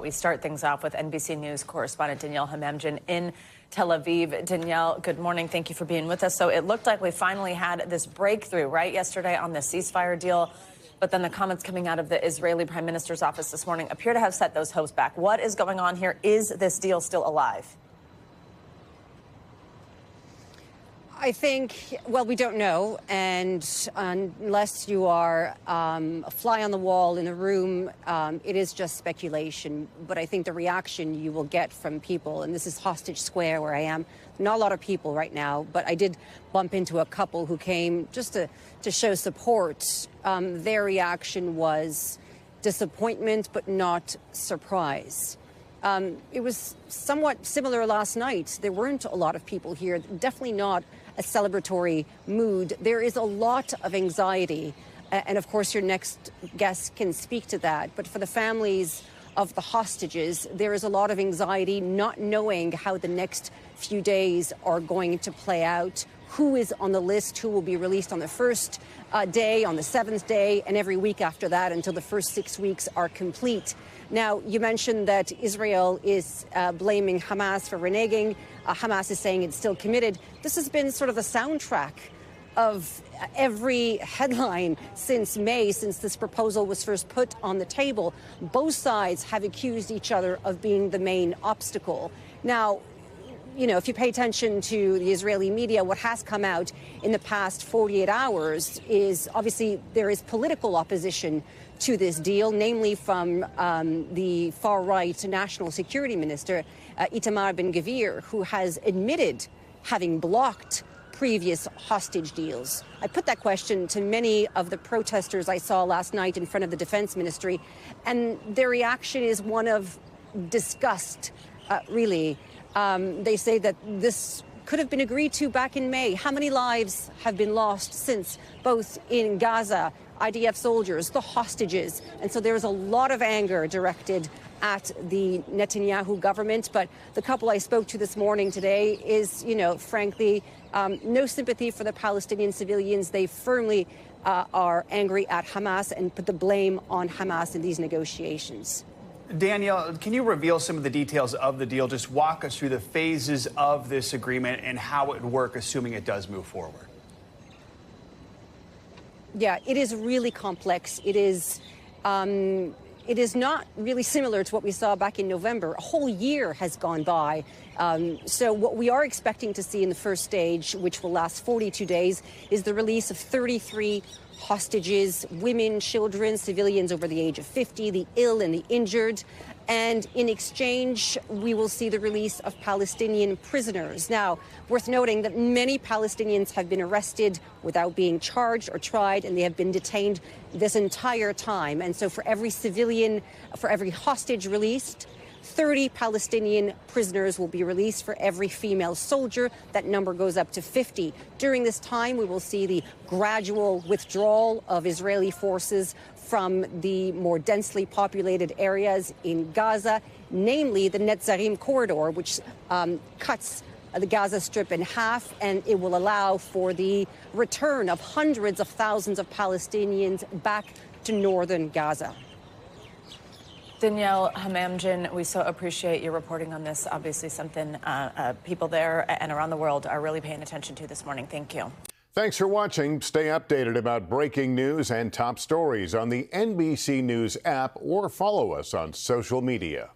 We start things off with NBC News correspondent Daniele Hamamdjian in Tel Aviv. Danielle, good morning. Thank you for being with us. So it looked like we finally had this breakthrough, right, yesterday on the ceasefire deal. But then the comments coming out of the Israeli Prime Minister's office this morning appear to have set those hopes back. What is going on here? Is this deal still alive? I think, well, we don't know. And unless you are a fly on the wall in a room, it is just speculation. But I think the reaction you will get from people, and this is Hostage Square where I am, not a lot of people right now, but I did bump into a couple who came just to show support. Their reaction was disappointment, but not surprise. It was somewhat similar last night. There weren't a lot of people here, definitely not a celebratory mood. There is a lot of anxiety. And of course, your next guest can speak to that. But for the families of the hostages, there is a lot of anxiety, not knowing how the next few days are going to play out, who is on the list, who will be released on the first day, on the seventh day, and every week after that until the first 6 weeks are complete. Now, you mentioned that Israel is blaming Hamas for reneging. Hamas is saying it's still committed. This has been sort of the soundtrack of every headline since May, since this proposal was first put on the table. Both sides have accused each other of being the main obstacle. Now, you know, if you pay attention to the Israeli media, what has come out in the past 48 hours is obviously there is political opposition to this deal, namely from the far-right National Security Minister, Itamar Ben-Gvir, who has admitted having blocked previous hostage deals. I put that question to many of the protesters I saw last night in front of the Defense Ministry, and their reaction is one of disgust, really. They say that this could have been agreed to back in May. How many lives have been lost since, both in Gaza, IDF soldiers, the hostages? And so there's a lot of anger directed at the Netanyahu government. But the couple I spoke to this morning today is, you know, frankly, no sympathy for the Palestinian civilians. They firmly are angry at Hamas and put the blame on Hamas in these negotiations. Danielle, can you reveal some of the details of the deal? Just walk us through the phases of this agreement and how it would work, assuming it does move forward. Yeah, it is really complex. It is not really similar to what we saw back in November. A whole year has gone by. So what we are expecting to see in the first stage, which will last 42 days, is the release of 33 hostages, women, children, civilians over the age of 50, the ill and the injured. And in exchange, we will see the release of Palestinian prisoners. Now, worth noting that many Palestinians have been arrested without being charged or tried, and they have been detained this entire time. And so for every civilian, for every hostage released, 30 Palestinian prisoners will be released for every female soldier. That number goes up to 50. During this time, we will see the gradual withdrawal of Israeli forces from the more densely populated areas in Gaza, namely the Netzarim corridor, which cuts the Gaza Strip in half, and it will allow for the return of hundreds of thousands of Palestinians back to northern Gaza. Daniele Hamamdjian, we so appreciate your reporting on this. Obviously something people there and around the world are really paying attention to this morning. Thank you. Thanks for watching. Stay updated about breaking news and top stories on the NBC News app or follow us on social media.